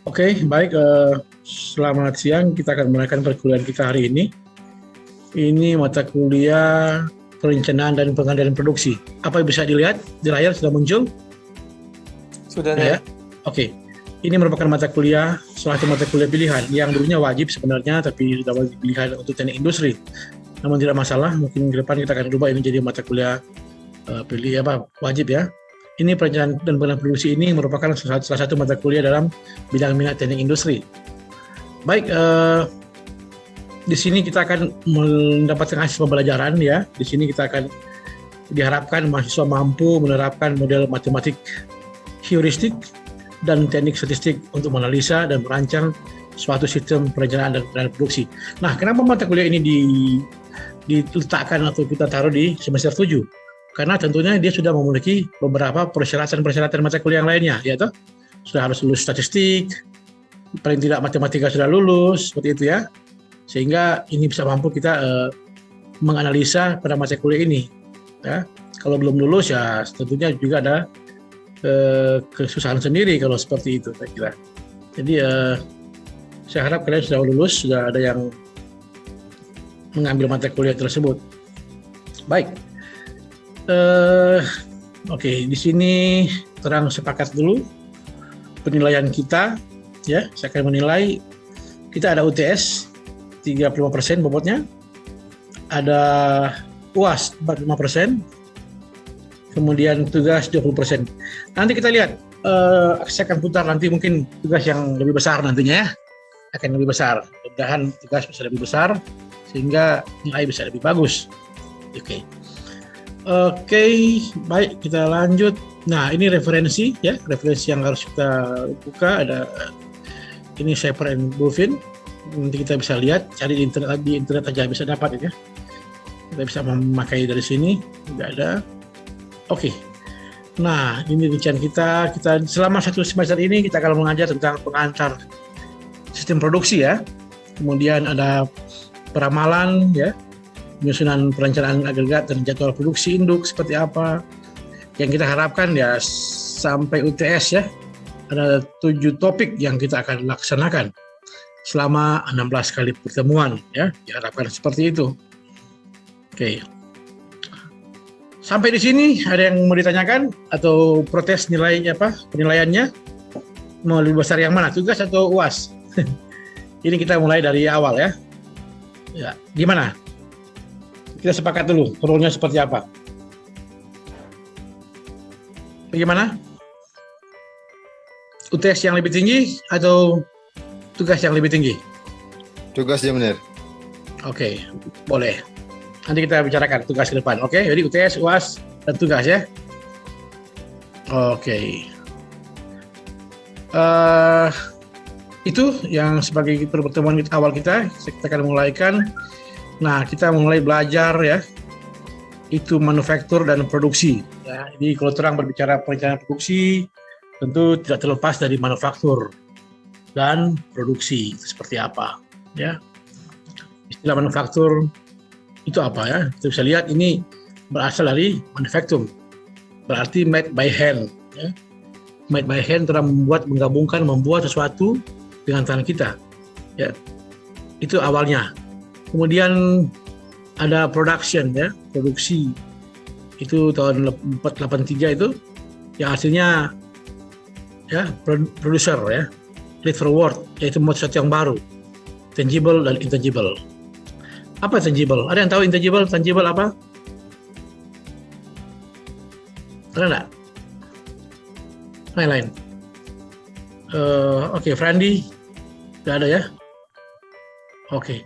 Oke, baik. Selamat siang. Kita akan mulaikan perkuliahan kita hari ini. Ini mata kuliah perencanaan dan pengendalian produksi. Apa yang bisa dilihat di layar sudah muncul? Sudah Ya. Oke. Ini merupakan mata kuliah, salah satu mata kuliah pilihan yang dulunya wajib sebenarnya, tapi sudah wajib pilihan untuk teknik industri. Namun tidak masalah, mungkin ke depan kita akan ubah ini jadi mata kuliah wajib ya. Ini perencanaan dan pengendalian produksi ini merupakan salah satu mata kuliah dalam bidang minat teknik industri. Baik, di sini kita akan mendapatkan hasil pembelajaran ya. Di sini kita akan diharapkan mahasiswa mampu menerapkan model matematik heuristik dan teknik statistik untuk menganalisa dan merancang suatu sistem perencanaan dan pengendalian produksi. Nah, kenapa mata kuliah ini diletakkan atau kita taruh di semester 7? Karena tentunya dia sudah memiliki beberapa persyaratan mata kuliah yang lainnya, yaitu sudah harus lulus statistik, paling tidak matematika sudah lulus, seperti itu ya. Sehingga ini bisa mampu kita menganalisa pada mata kuliah ini. Ya. Kalau belum lulus ya tentunya juga ada kesusahan sendiri kalau seperti itu, saya kira. Jadi saya harap kalian sudah lulus, sudah ada yang mengambil mata kuliah tersebut. Baik. Oke, di sini terang sepakat dulu penilaian kita ya. Saya akan menilai kita ada UTS 35% bobotnya, ada UAS 45%, kemudian tugas 20%. Nanti kita lihat, saya akan putar nanti mungkin tugas yang lebih besar nantinya ya, akan lebih besar. Mudah-mudahan tugas bisa lebih besar sehingga nilai bisa lebih bagus. Oke, baik, kita lanjut. Nah, ini referensi ya, referensi yang harus kita buka ada ini Schaefer and Bulfin. Nanti kita bisa lihat, cari di internet aja bisa dapat ya. Kita bisa memakai dari sini, tidak ada. Oke. Nah, ini rincian kita selama satu semester ini kita akan mengajar tentang pengantar sistem produksi ya. Kemudian ada peramalan ya, penyusunan perencanaan agregat dan jadwal produksi induk seperti apa. Yang kita harapkan ya sampai UTS ya, ada 7 topik yang kita akan laksanakan selama 16 kali pertemuan ya, diharapkan seperti itu. Oke. Sampai di sini ada yang mau ditanyakan atau protes nilainya penilaiannya? Mau lebih besar yang mana, tugas atau UAS? Ini kita mulai dari awal ya. Ya, gimana? Kita sepakat dulu, perlunya seperti apa. Bagaimana? UTS yang lebih tinggi atau tugas yang lebih tinggi? Tugas ya benar. Oke, boleh. Nanti kita bicarakan tugas ke depan. Oke, jadi UTS, UAS, dan tugas ya. Oke. Itu yang sebagai pertemuan awal kita akan mulaikan. Nah, kita mulai belajar ya, itu manufaktur dan produksi. Ya. Jadi kalau terang berbicara perencanaan produksi, tentu tidak terlepas dari manufaktur dan produksi seperti apa. Ya, istilah manufaktur itu apa ya? Kita bisa lihat ini berasal dari manufactum, berarti made by hand. Ya. Made by hand telah membuat sesuatu dengan tangan kita. Ya, itu awalnya. Kemudian ada production ya, produksi itu tahun 483 itu yang hasilnya ya producer ya, lead forward, yaitu sesuatu yang baru, tangible dan intangible. Apa tangible? Ada yang tahu intangible? Tangible apa? Ada nggak? Lain-lain. Oke, Frandi, nggak ada ya? Oke.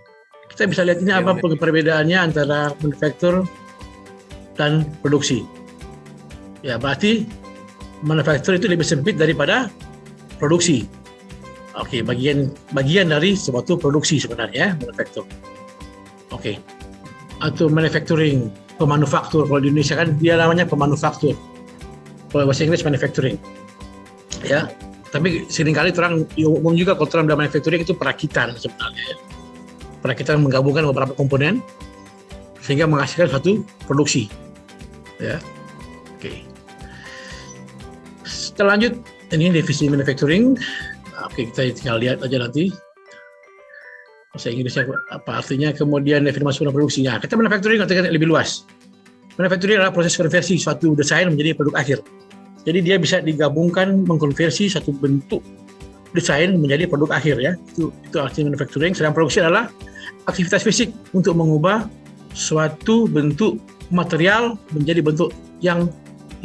Kita bisa lihat ini apa perbedaannya antara manufaktur dan produksi. Ya, berarti manufaktur itu lebih sempit daripada produksi. Oke, bagian dari suatu produksi sebenarnya, manufaktur. Oke. Atau manufacturing, pemanufaktur. Kalau di Indonesia kan dia namanya pemanufaktur. Kalau bahasa Inggris manufacturing. Ya. Tapi seringkali terang umum juga kalau terang dalam manufacturing itu perakitan sebenarnya ya. Perakitan menggabungkan beberapa komponen sehingga menghasilkan satu produksi. Ya. Oke. Kita lanjut, ini divisi manufacturing. Oke, kita tinggal lihat aja nanti. Bahasa Inggrisnya apa artinya, kemudian definisi produksinya. Kita manufacturing artinya lebih luas. Manufacturing adalah proses konversi suatu desain menjadi produk akhir. Jadi dia bisa digabungkan mengkonversi satu bentuk desain menjadi produk akhir ya. Itu artinya manufacturing. Sedang produksi adalah aktivitas fisik untuk mengubah suatu bentuk material menjadi bentuk yang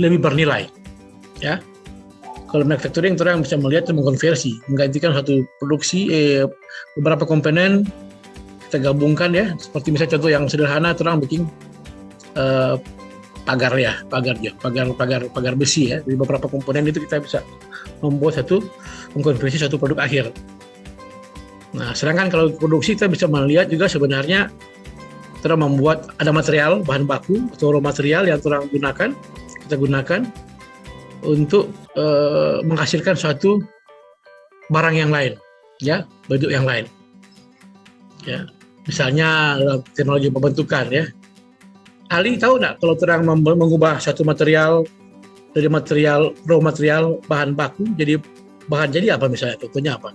lebih bernilai. Ya. Kalau manufacturing orang bisa melihat itu mengkonversi, menggantikan satu produksi beberapa komponen kita gabungkan ya. Seperti misalnya contoh yang sederhana, orang bikin pagar besi ya. Dari beberapa komponen itu kita bisa membuat mengkonversi satu produk akhir. Nah, sedangkan kalau produksi kita bisa melihat juga sebenarnya kita membuat ada material bahan baku atau raw material yang kita gunakan untuk menghasilkan suatu barang yang lain, ya, bentuk yang lain, ya. Misalnya teknologi pembentukan, ya. Ali tahu nggak kalau terang mengubah satu material dari raw material bahan baku jadi bahan jadi apa misalnya? Contohnya apa?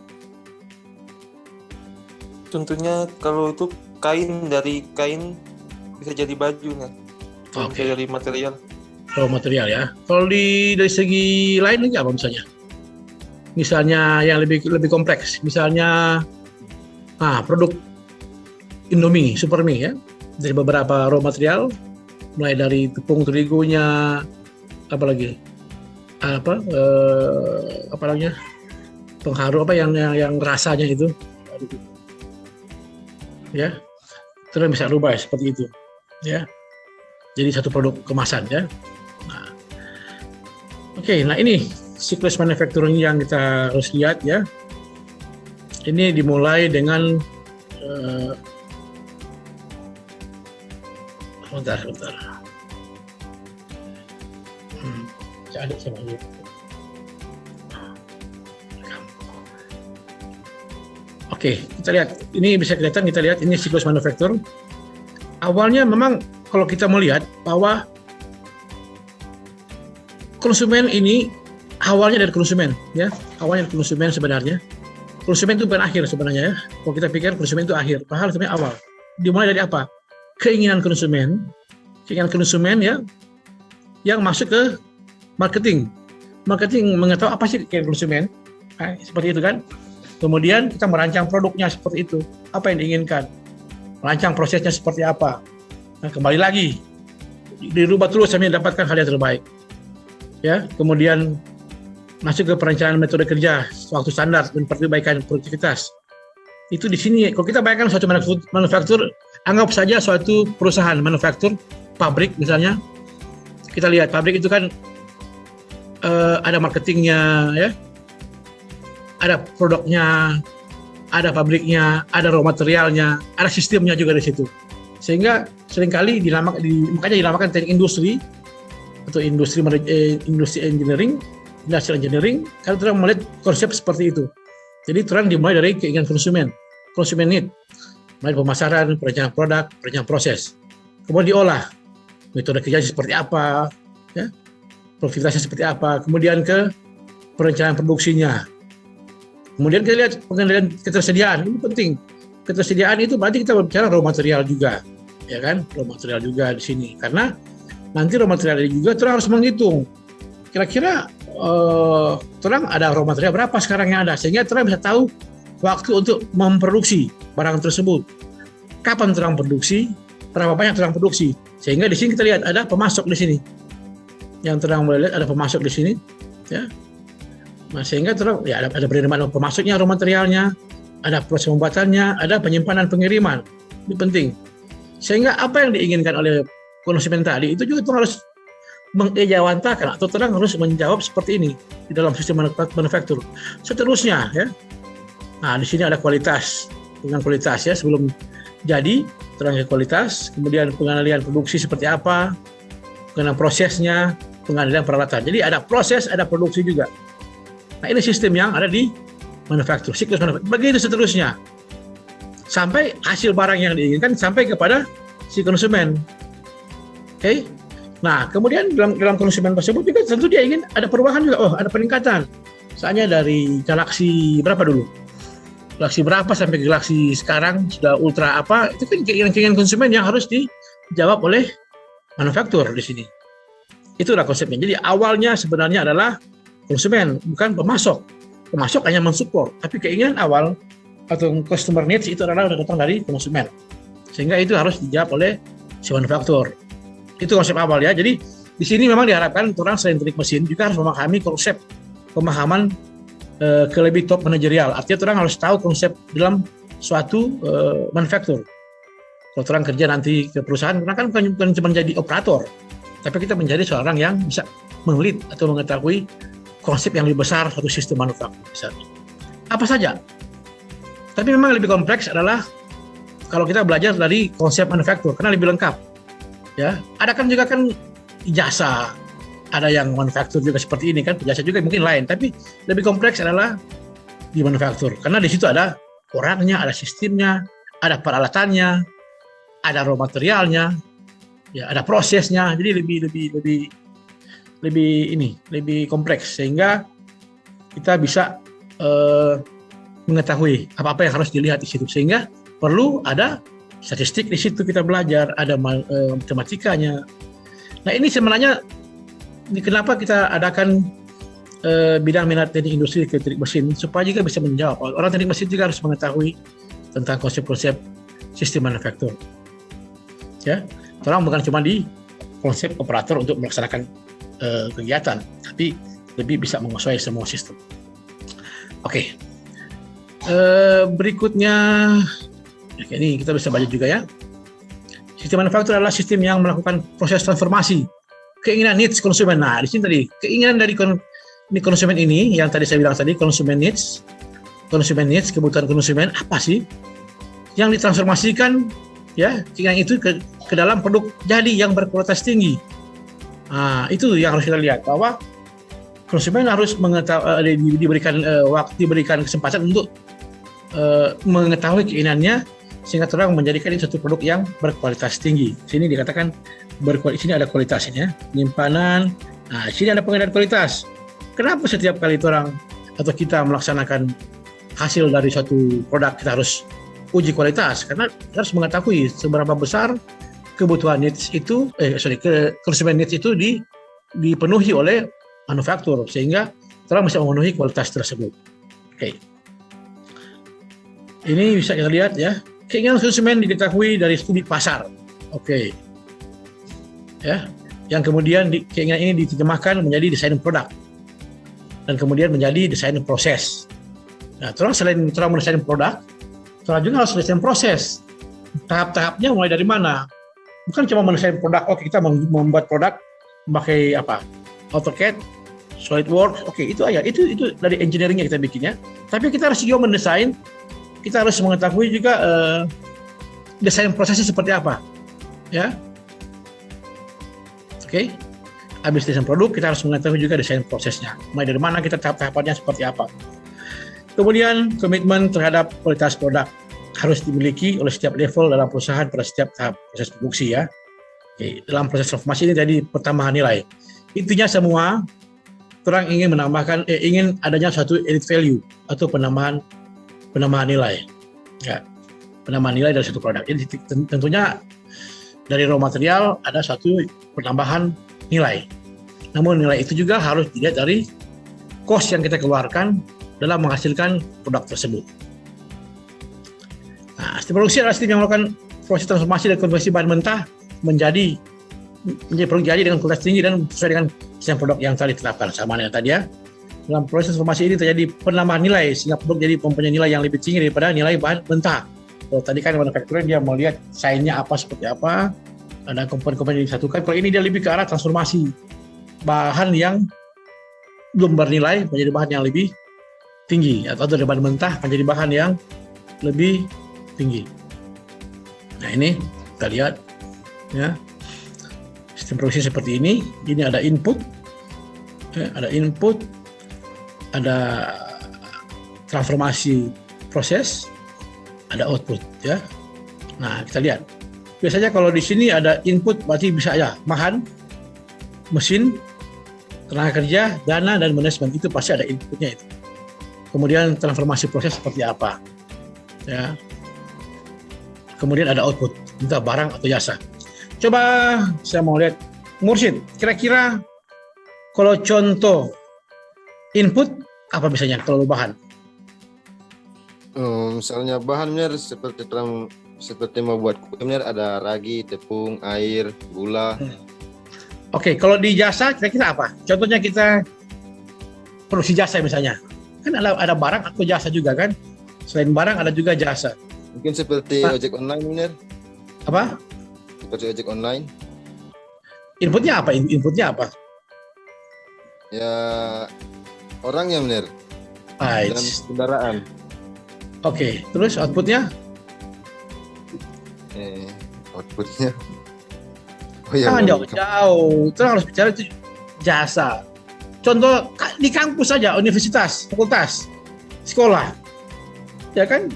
Contohnya kalau itu dari kain bisa jadi baju kan. Oke. Bisa dari material. Raw material ya. Kalau dari segi lain lagi apa misalnya? Misalnya yang lebih kompleks, misalnya produk Indomie, Supermie ya, dari beberapa raw material, mulai dari tepung terigunya, pengharu yang rasanya itu, ya, terus bisa rubah seperti itu, ya. Jadi satu produk kemasan ya. Oke, nah ini siklus manufacturing yang kita harus lihat ya. Ini dimulai dengan sebentar. Oke, kita lihat. Ini bisa kelihatan, kita lihat ini siklus manufaktur. Awalnya memang kalau kita melihat bahwa konsumen ini awalnya dari konsumen, ya, awalnya dari konsumen sebenarnya. Konsumen itu bukan akhir sebenarnya ya. Kalau kita pikir konsumen itu akhir, padahal sebenarnya awal. Dimulai dari apa? Keinginan konsumen ya, yang masuk ke marketing. Marketing mengetahui apa sih keinginan konsumen, seperti itu kan. Kemudian kita merancang produknya seperti itu, apa yang diinginkan, merancang prosesnya seperti apa. Nah, kembali lagi, dirubah terus sampai mendapatkan hal yang terbaik. Ya, kemudian masuk ke perencanaan metode kerja, waktu standar dan perbaikan produktivitas. Itu di sini. Kalau kita bayangkan suatu manufaktur, anggap saja suatu perusahaan manufaktur, pabrik misalnya. Kita lihat pabrik itu kan ada marketingnya, ya, ada produknya, ada pabriknya, ada raw materialnya, ada sistemnya juga di situ. Sehingga seringkali makanya dinamakan teknik industri atau industri engineering, industrial engineering, karena orang melihat konsep seperti itu. Jadi orang dimulai dari keinginan konsumen need, mulai pemasaran, perencanaan produk, perencanaan proses, kemudian diolah, metode kerja seperti apa, ya, produktivitasnya seperti apa, kemudian ke perencanaan produksinya, kemudian kita lihat pengendalian ketersediaan, ini penting. Ketersediaan itu berarti kita berbicara raw material juga, ya kan, raw material juga di sini, karena nanti raw material ini juga terus harus menghitung kira-kira terang ada raw material berapa sekarang yang ada, sehingga terang bisa tahu waktu untuk memproduksi barang tersebut, kapan terang produksi, berapa banyak terang produksi, sehingga di sini kita lihat ada pemasok di sini, yang terang boleh lihat ada pemasok di sini, ya. Nah, sehingga terang ya ada penerimaan pemasoknya raw materialnya, ada proses pembuatannya, ada penyimpanan pengiriman, ini penting, sehingga apa yang diinginkan oleh konsumen tadi itu juga harus mengejawantakan atau terang harus menjawab seperti ini di dalam sistem manufaktur. Seterusnya ya. Nah, di sini ada kualitas. Dengan kualitas ya, sebelum jadi terang ke kualitas, kemudian pengendalian produksi seperti apa, pengendalian prosesnya, pengendalian peralatan. Jadi ada proses, ada produksi juga. Nah, ini sistem yang ada di manufaktur, siklus manufaktur. Begitu seterusnya. Sampai hasil barang yang diinginkan sampai kepada si konsumen. Oke, nah kemudian dalam konsumen tersebut juga tentu dia ingin ada perubahan juga, ada peningkatan. Misalnya dari galaksi berapa dulu? Galaksi berapa sampai galaksi sekarang sudah ultra apa? Itu kan keinginan konsumen yang harus dijawab oleh manufaktur di sini. Itulah konsepnya. Jadi awalnya sebenarnya adalah konsumen, bukan pemasok. Pemasok hanya mensupport, tapi keinginan awal atau customer needs itu adalah datang dari konsumen. Sehingga itu harus dijawab oleh si manufaktur. Itu konsep awal ya. Jadi di sini memang diharapkan orang selain teknik mesin juga harus memahami konsep pemahaman ke lebih top manajerial. Artinya orang harus tahu konsep dalam suatu manufaktur. Kalau orang kerja nanti ke perusahaan, orang kan bukan cuma jadi operator, tapi kita menjadi seorang yang bisa meng-lead atau mengetahui konsep yang lebih besar satu sistem manufaktur misalnya. Apa saja? Tapi memang lebih kompleks adalah kalau kita belajar dari konsep manufaktur, karena lebih lengkap. Ya, ada kan juga kan jasa, ada yang manufaktur juga seperti ini kan, jasa juga mungkin lain, tapi lebih kompleks adalah di manufaktur, karena di situ ada orangnya, ada sistemnya, ada peralatannya, ada raw materialnya, ya ada prosesnya, jadi lebih kompleks sehingga kita bisa mengetahui apa-apa yang harus dilihat di situ, sehingga perlu ada statistik di situ kita belajar, ada matematikanya. Nah ini sebenarnya kenapa kita adakan bidang minat teknik industri ke teknik mesin, supaya juga bisa menjawab. Orang teknik mesin juga harus mengetahui tentang konsep-konsep sistem manufaktur. Ya, orang bukan cuma di konsep operator untuk melaksanakan kegiatan, tapi lebih bisa menguasai semua sistem. Oke. Berikutnya, ini kita bisa baca juga ya. Sistem manufaktur adalah sistem yang melakukan proses transformasi keinginan needs konsumen. Nah, di sini tadi keinginan dari konsumen ini yang tadi saya bilang tadi, konsumen needs, kebutuhan konsumen apa sih yang ditransformasikan ya keinginan itu ke dalam produk jadi yang berkualitas tinggi. Nah, itu yang harus kita lihat, bahwa konsumen harus diberikan waktu, diberikan kesempatan untuk mengetahui keinginannya, sehingga terang menjadikan ini satu produk yang berkualitas tinggi. Sini dikatakan berkualitas, sini ada kualitasnya, penyimpanan. Nah, sini ada pengendalian kualitas. Kenapa setiap kali orang atau kita melaksanakan hasil dari suatu produk kita harus uji kualitas? Karena kita harus mengetahui seberapa besar kebutuhan needs itu, konsumen needs itu dipenuhi oleh manufaktur, sehingga orang bisa memenuhi kualitas tersebut. Oke. Ini bisa kita lihat ya. Keinginan konsumen diketahui dari studi pasar. Oke. Ya. Yang kemudian keinginan ini diterjemahkan menjadi desain produk. Dan kemudian menjadi desain proses. Nah, terus selain kita mendesain produk, kita juga harus desain proses. Tahap-tahapnya mulai dari mana? Bukan cuma mendesain produk, oke kita membuat produk memakai apa? AutoCAD, SolidWorks, oke itu aja. Itu dari engineering-nya kita bikinnya. Tapi kita harus juga mendesain, kita harus mengetahui juga desain prosesnya seperti apa. Ya. Oke. Habis desain produk, kita harus mengetahui juga desain prosesnya. Mulai dari mana kita tahap-tahapannya seperti apa. Kemudian komitmen terhadap kualitas produk harus dimiliki oleh setiap level dalam perusahaan pada setiap tahap proses produksi ya. Oke, dalam proses transformasi ini tadi pertambahan nilai. Intinya semua orang ingin menambahkan ingin adanya suatu added value atau penambahan nilai. Ya. Penambahan nilai dari suatu produk. Jadi tentunya dari raw material ada suatu penambahan nilai. Namun nilai itu juga harus dilihat dari cost yang kita keluarkan dalam menghasilkan produk tersebut. Nah, sistem produksi adalah sistem yang melakukan proses transformasi dan konversi bahan mentah menjadi produk jadi dengan kualitas tinggi dan sesuai dengan desain produk yang telah ditetapkan. Sama dengan tadi ya. Dalam proses transformasi ini terjadi penambahan nilai sehingga produk jadi mempunyai nilai yang lebih tinggi daripada nilai bahan mentah. Kalau tadi kan manufaktur dia mau lihat desainnya apa seperti apa, ada komponen-komponen yang disatukan. Kalau ini dia lebih ke arah transformasi bahan yang belum bernilai menjadi bahan yang lebih tinggi, atau dari bahan mentah menjadi bahan yang lebih tinggi. Nah ini kita lihat ya, sistem produksi seperti ini. Ini ada input, ya, ada transformasi proses, ada output ya. Nah kita lihat. Biasanya kalau di sini ada input berarti bisa ya bahan, mesin, tenaga kerja, dana, dan manajemen. Itu pasti ada inputnya itu. Kemudian transformasi proses seperti apa, ya. Kemudian ada output, entah barang atau jasa. Coba saya mau lihat, Mursyid, kira-kira kalau contoh input apa misalnya kalau bahan? Misalnya bahan benar seperti membuat kue benar, ada ragi, tepung, air, gula. Oke, kalau di jasa kira-kira apa? Contohnya kita produksi jasa misalnya. Kan ada barang atau jasa juga kan? Selain barang ada juga jasa. Mungkin seperti ojek online benar. Apa? Seperti ojek online. Inputnya apa? Inputnya apa? Ya orangnya benar. Dan kendaraan. Oke, terus outputnya? Outputnya. Oh iya. Jauh. Terus harus bicara itu jasa. Contoh di kampus saja, universitas, fakultas, sekolah, ya kan?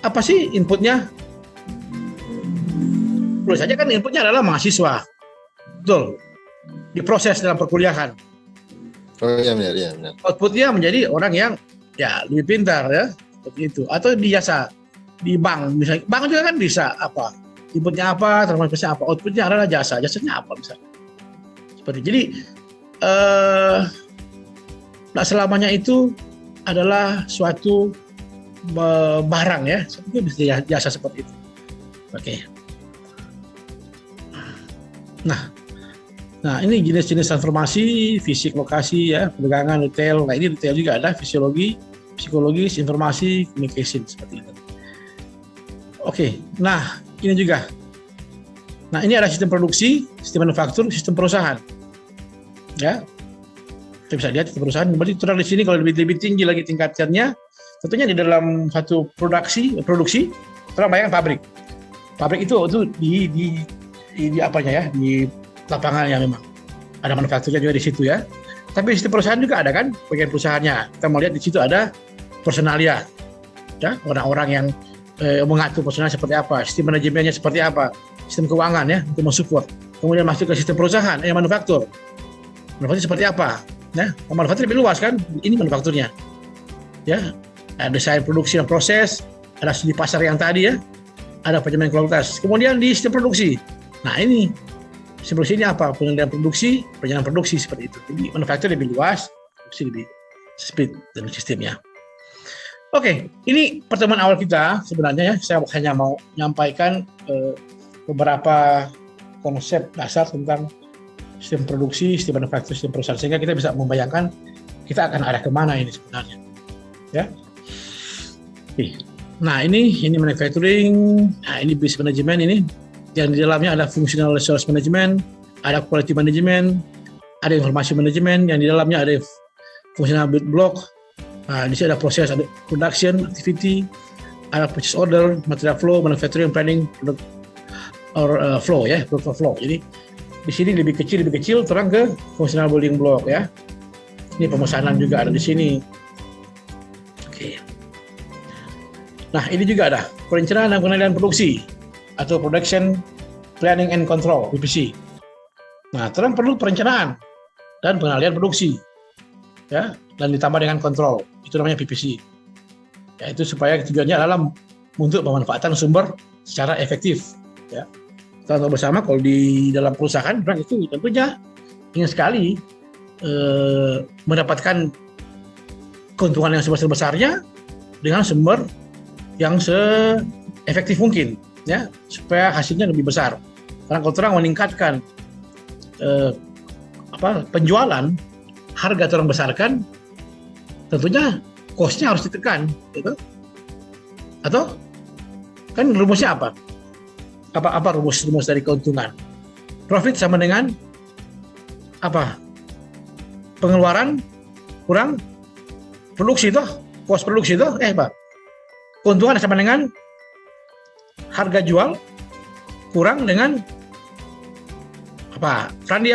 Apa sih inputnya? Tentu saja kan inputnya adalah mahasiswa, betul. Diproses dalam perkuliahan. Oh iya benar. Outputnya menjadi orang yang ya lebih pintar ya, seperti itu. Atau di jasa, di bank misalnya, bank juga kan bisa apa? Inputnya apa, transformasinya apa? Outputnya adalah jasa, jasanya apa misalnya? Seperti jadi. Tidak selamanya itu adalah suatu barang ya, itu bisa jasa seperti itu. Oke. Nah ini jenis-jenis transformasi, fisik, lokasi ya, perdagangan, retail. Nah ini retail juga ada fisiologi, psikologis, informasi, communication seperti itu. Oke. Nah ini juga. Nah ini ada sistem produksi, sistem manufaktur, sistem perusahaan. Ya, kita bisa lihat perusahaan. Berarti terang di sini kalau lebih tinggi lagi tingkatannya, tentunya di dalam satu produksi, terang bayangkan pabrik itu di apanya ya, di lapangan yang memang ada manufakturnya juga di situ ya. Tapi sistem perusahaan juga ada kan, bagian perusahaannya. Kita mau lihat di situ ada personalia, ya, orang-orang yang mengatur personal seperti apa, sistem manajemennya seperti apa, sistem keuangan ya untuk mensupport. Kemudian masuk ke sistem perusahaan, manufaktur. Manufaktur seperti apa? Ya, manufaktur lebih luas kan? Ini manufakturnya. Ya, ada desain produksi dan proses, ada studi pasar yang tadi ya, ada penjaminan kualitas. Kemudian di sistem produksi. Nah ini sistem produksi ini apa? Pengendalian produksi, perjalanan produksi seperti itu. Jadi manufaktur lebih luas, produksi lebih sempit dan sistemnya. Oke, ini pertemuan awal kita sebenarnya ya. Saya hanya mau menyampaikan beberapa konsep dasar tentang sistem produksi, sistem manufaktur, sistem perusahaan, sehingga kita bisa membayangkan kita akan arah kemana ini sebenarnya, ya. Nah ini manufacturing, nah ini business management ini, yang di dalamnya ada functional resource management, ada quality management, ada informasi management, yang di dalamnya ada functional build block. Nah di sini ada proses, ada production activity, ada purchase order, material flow, manufacturing planning, product or flow ya, product flow. Jadi di sini lebih kecil terang ke functional building block ya. Ini pemesanan juga ada di sini. Oke. Nah ini juga ada perencanaan dan pengendalian produksi atau production planning and control. Nah terang perlu perencanaan dan pengendalian produksi ya, dan ditambah dengan kontrol, itu namanya PPC. Ya itu supaya tujuannya adalah untuk pemanfaatan sumber secara efektif ya. Kita tahu bersama kalau di dalam perusahaan orang itu tentunya ingin sekali mendapatkan keuntungan yang sebesar-besarnya dengan sumber yang seefektif mungkin ya, supaya hasilnya lebih besar. Karena kalau orang meningkatkan penjualan, harga orang besarkan, tentunya cost-nya harus ditekan gitu. Atau kan rumusnya apa? Apa rumus dari keuntungan? Profit sama dengan apa? Pengeluaran kurang produksi toh, cost produksi toh, Pak. Keuntungan sama dengan harga jual kurang dengan apa? Frandi?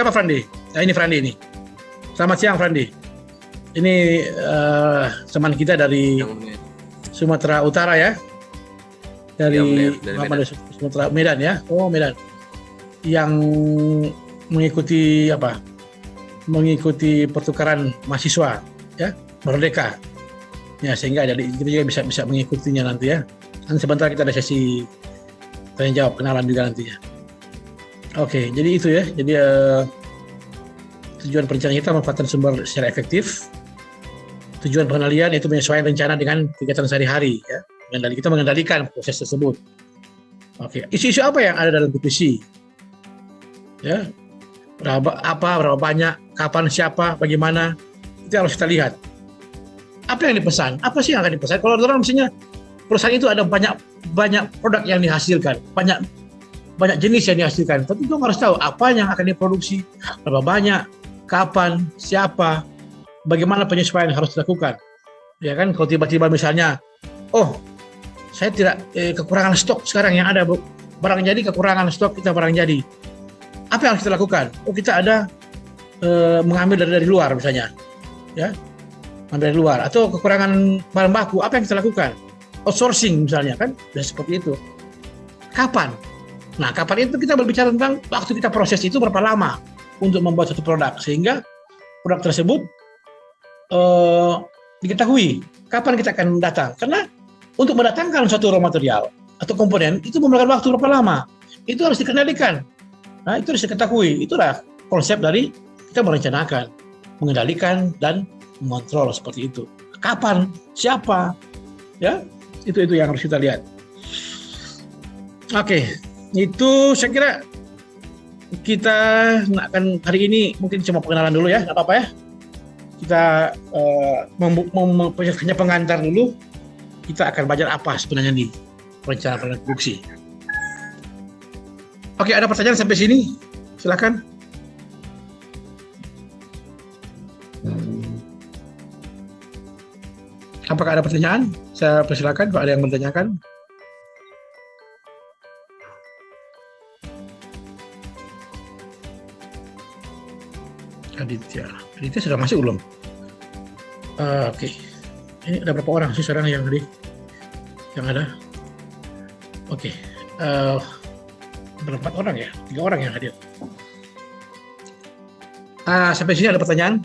Nah, ini Frandi ini. Selamat siang Frandi. Ini teman kita dari Sumatera Utara ya. Dari Medan. Sumatera Medan ya. Oh, Medan. Yang mengikuti mengikuti pertukaran mahasiswa, ya, Merdeka. Ya, sehingga jadi kita juga bisa mengikutinya nanti ya. Nanti sebentar kita ada sesi tanya jawab, kenalan juga nantinya. Oke, jadi itu ya. Jadi tujuan perencanaan kita memanfaatkan sumber secara efektif. Tujuan pengendalian yaitu menyesuaikan rencana dengan kegiatan sehari-hari ya. Kita mengendalikan proses tersebut. Oke, isu-isu apa yang ada dalam PPC? Ya. Berapa banyak, kapan, siapa, bagaimana, itu harus kita lihat. Apa yang dipesan? Apa sih yang akan dipesan? Kalau orang misalnya perusahaan itu ada banyak produk yang dihasilkan, banyak jenis yang dihasilkan. Tapi kita harus tahu apa yang akan diproduksi, berapa banyak, kapan, siapa, bagaimana penyesuaian yang harus dilakukan. Ya kan, kalau tiba-tiba misalnya, oh, saya tidak kekurangan stok sekarang yang ada barang jadi, kekurangan stok kita barang jadi. Apa yang harus kita lakukan? Oh, kita ada mengambil dari luar misalnya, ya, ambil dari luar, atau kekurangan bahan baku. Apa yang kita lakukan? Outsourcing misalnya kan, dan seperti itu. Kapan? Nah, kapan itu kita berbicara tentang waktu kita proses itu berapa lama untuk membuat satu produk, sehingga produk tersebut diketahui kapan kita akan datang. Karena untuk mendatangkan suatu raw material atau komponen itu memakan waktu berapa lama, itu harus dikendalikan. Nah, itu harus diketahui. Itulah konsep dari kita merencanakan, mengendalikan, dan mengontrol seperti itu. Kapan, siapa, ya, itu yang harus kita lihat. Oke, itu saya kira kita akan hari ini mungkin cuma pengenalan dulu ya, nggak apa-apa ya. Kita hanya pengantar dulu. Kita akan belajar apa sebenarnya nih perencanaan produksi. Oke, ada pertanyaan sampai sini? Silakan. Apakah ada pertanyaan? Saya persilakan kalau ada yang bertanyakan. Aditya sudah masuk belum? Oke. Ini ada berapa orang sih sekarang yang ada? Oke. Berempat orang ya, 3 orang yang hadir. Sampai sini ada pertanyaan?